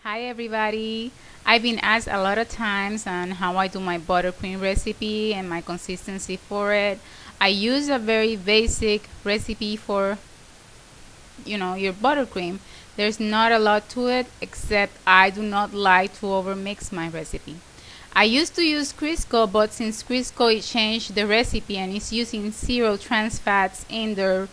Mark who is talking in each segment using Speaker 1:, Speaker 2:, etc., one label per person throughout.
Speaker 1: Hi everybody. I've been asked a lot of times on how I do my buttercream recipe and my consistency for it. I use a very basic recipe for your buttercream. There's not a lot to it except I do not like to overmix my recipe. I used to use Crisco, but since Crisco it changed the recipe and it's using zero trans fats in their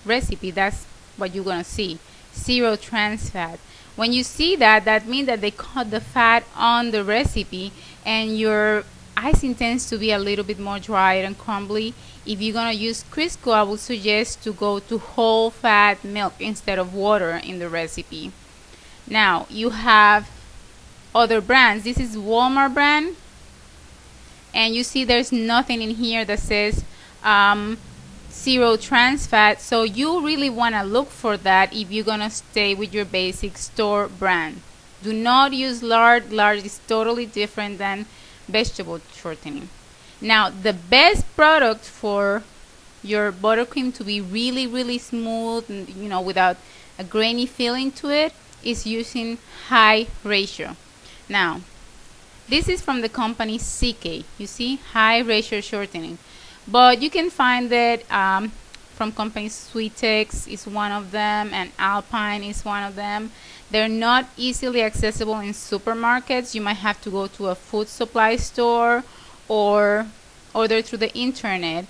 Speaker 1: recipe, that's what you're gonna see, zero trans fat. When you see that, that means that they cut the fat on the recipe and your icing tends to be a little bit more dry and crumbly. If you're gonna use Crisco, I would suggest to go to whole fat milk instead of water in the recipe. Now you have other brands. This is Walmart brand, and you see there's nothing in here that says zero trans fat, so you really want to look for that if you're gonna stay with your basic store brand. Do not use Lard. Lard is totally different than vegetable shortening. Now the best product for your buttercream to be really smooth and without a grainy feeling to it is using high ratio. Now this is from the company CK. You see, high ratio shortening, but you can find it from companies. Sweetex is one of them and Alpine is one of them. They're not easily accessible in supermarkets. You might have to go to a food supply store or order through the internet.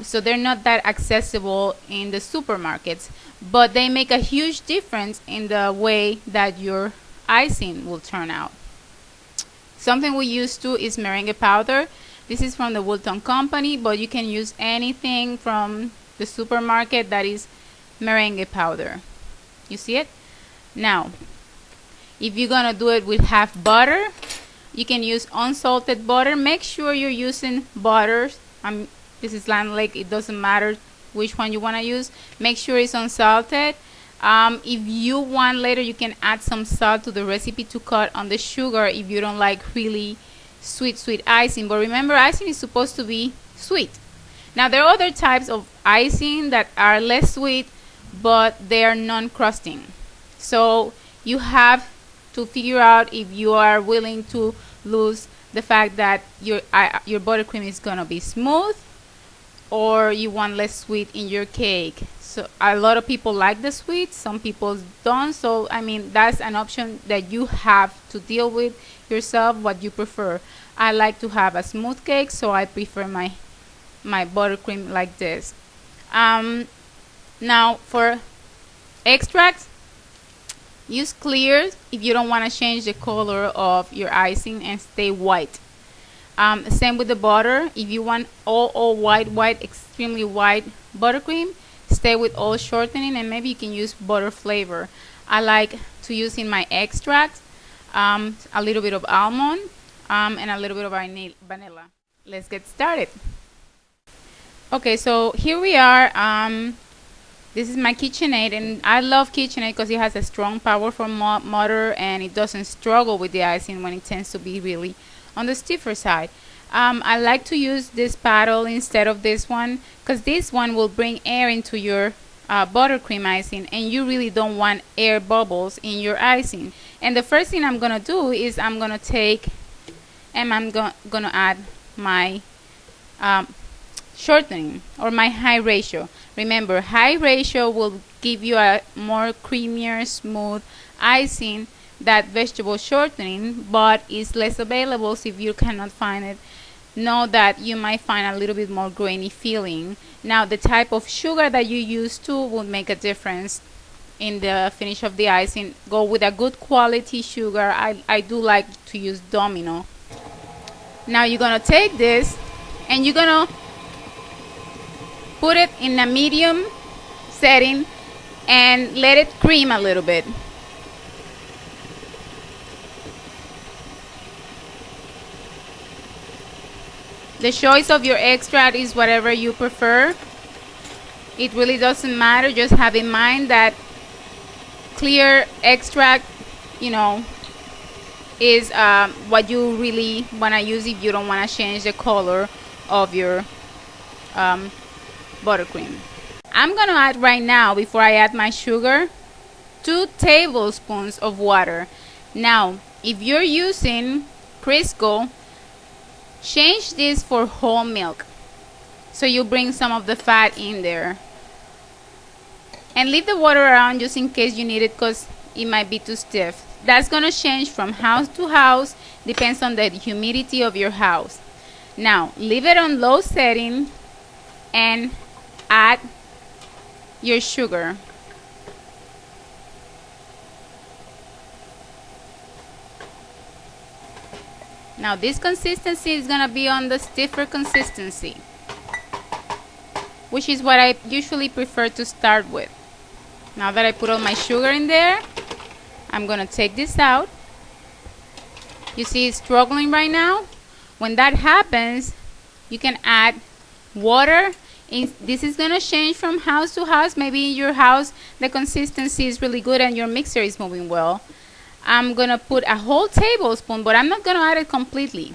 Speaker 1: So they're not that accessible in the supermarkets, but they make a huge difference in the way that your icing will turn out. Something we use too is Merigue Powder. This is from the Woolton company, but you can use anything from the supermarket that is Merigue Powder. You see it? Now, if you're gonna do it with half butter, you can use unsalted butter. Make sure you're using butter. This is Land Lake. It doesn't matter which one you wanna use. Make sure it's unsalted. If you want later, you can add some salt to the recipe to cut on the sugar if you don't like really sweet icing. But remember, icing is supposed to be sweet. Now there are other types of icing that are less sweet, but they are non-crusting. So you have to figure out if you are willing to lose the fact that your buttercream is gonna be smooth, or you want less sweet in your cake. So a lot of people like the sweet, some people don't. So I mean, that's an option that you have to deal with yourself, what you prefer. I like to have a smooth cake, so I prefer my buttercream like this. Now for extracts, use clear if you don't want to change the color of your icing and stay white. Same with the butter. If you want all white, extremely white buttercream, stay with all shortening, and maybe you can use butter flavor. I like to use in my extract a little bit of almond and a little bit of vanilla. Let's get started. Okay, so here we are. This is my KitchenAid, and I love KitchenAid because it has a strong, powerful motor and it doesn't struggle with the icing when it tends to be really on the stiffer side. I like to use this paddle instead of this one because this one will bring air into your buttercream icing, and you really don't want air bubbles in your icing. And the first thing I'm gonna do is I'm gonna take and I'm gonna add my shortening or my high ratio. Remember, high ratio will give you a more creamier, smooth icing than vegetable shortening, but is less available. So if you cannot find it, know that you might find a little bit more grainy feeling. Now the type of sugar that you use too will make a difference in the finish of the icing. Go with a good quality sugar. I do like to use Domino. Now you're gonna take this and you're gonna put it in a medium setting and let it cream a little bit. The choice of your extract is whatever you prefer. It really doesn't matter. Just have in mind that clear extract, is what you really want to use if you don't want to change the color of your buttercream. I'm gonna add right now, before I add my sugar, 2 tablespoons of water. Now, if you're using Crisco, change this for whole milk. So you bring some of the fat in there. And leave the water around just in case you need it, because it might be too stiff. That's going to change from house to house, depends on the humidity of your house. Now, leave it on low setting and add your sugar. Now this consistency is going to be on the stiffer consistency, which is what I usually prefer to start with. Now that I put all my sugar in there, I'm going to take this out. You see it's struggling right now. When that happens, you can add water. This is going to change from house to house. Maybe in your house the consistency is really good and your mixer is moving well. I'm going to put a whole tablespoon, but I'm not going to add it completely.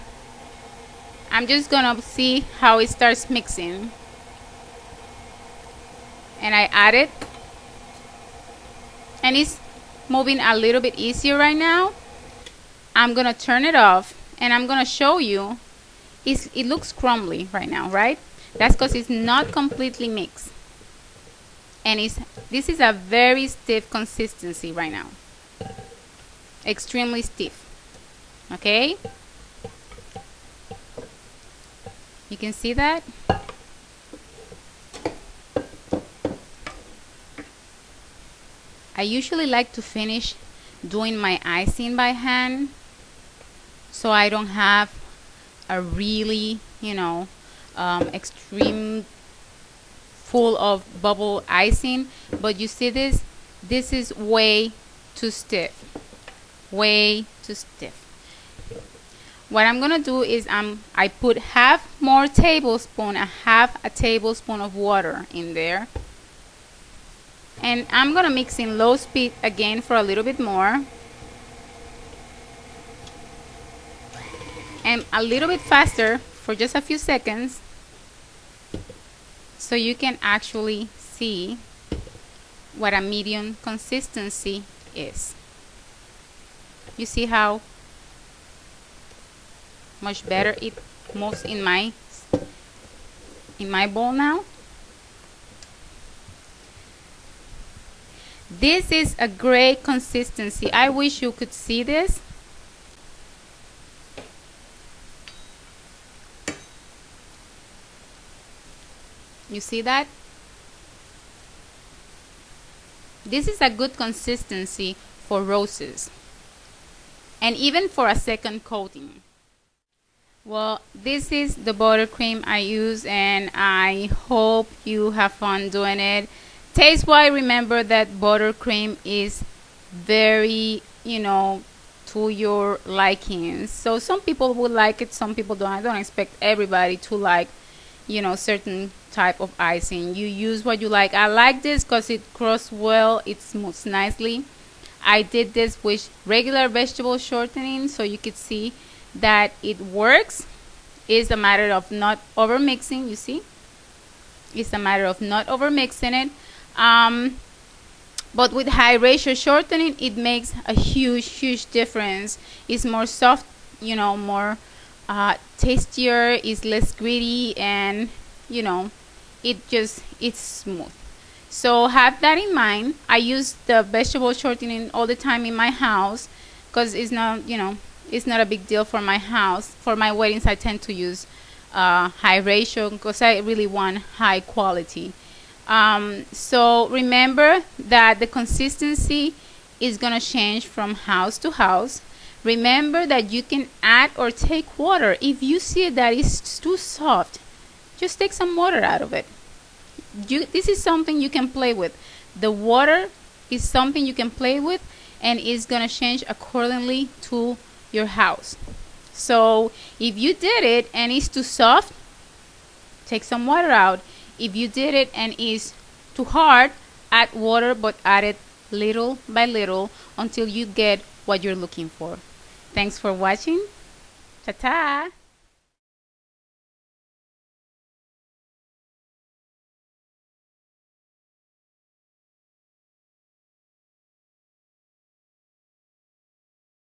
Speaker 1: I'm just going to see how it starts mixing. And I add it. And it's moving a little bit easier right now. I'm going to turn it off and I'm going to show you. It looks crumbly right now, right? That's because it's not completely mixed. And this is a very stiff consistency right now. Extremely stiff. Okay? You can see that? I usually like to finish doing my icing by hand, so I don't have a really, extreme full of bubble icing. But you see this is way too stiff. Way too stiff. What I'm gonna do is I put half a tablespoon of water in there, and I'm gonna mix in low speed again for a little bit more, and a little bit faster for just a few seconds, so you can actually see what a medium consistency is. You see how much better it moves in my bowl now? This is a great consistency. I wish you could see this. You see that? This is a good consistency for roses, and even for a second coating. Well, this is the buttercream I use, and I hope you have fun doing it. Taste wise, remember that buttercream is very, to your likings. So some people will like it, some people don't. I don't expect everybody to like, certain type of icing. You use what you like. I like this because it crusts well, it smooths nicely. I did this with regular vegetable shortening, so you could see that it works. It's a matter of not over mixing. You see, it's a matter of not over mixing it. But with high ratio shortening, it makes a huge difference. It's more soft, more tastier, it's less gritty, and it's smooth. So have that in mind. I use the vegetable shortening all the time in my house because it's not, it's not a big deal for my house. For my weddings, I tend to use high ratio because I really want high quality. So remember that the consistency is going to change from house to house. Remember that you can add or take water. If you see that it's too soft, just take some water out of it. This is something you can play with. The water is something you can play with, and it's going to change accordingly to your house. So if you did it and it's too soft, take some water out. If you did it and it's too hard, add water, but add it little by little until you get what you're looking for. Thanks for watching. Ta-ta!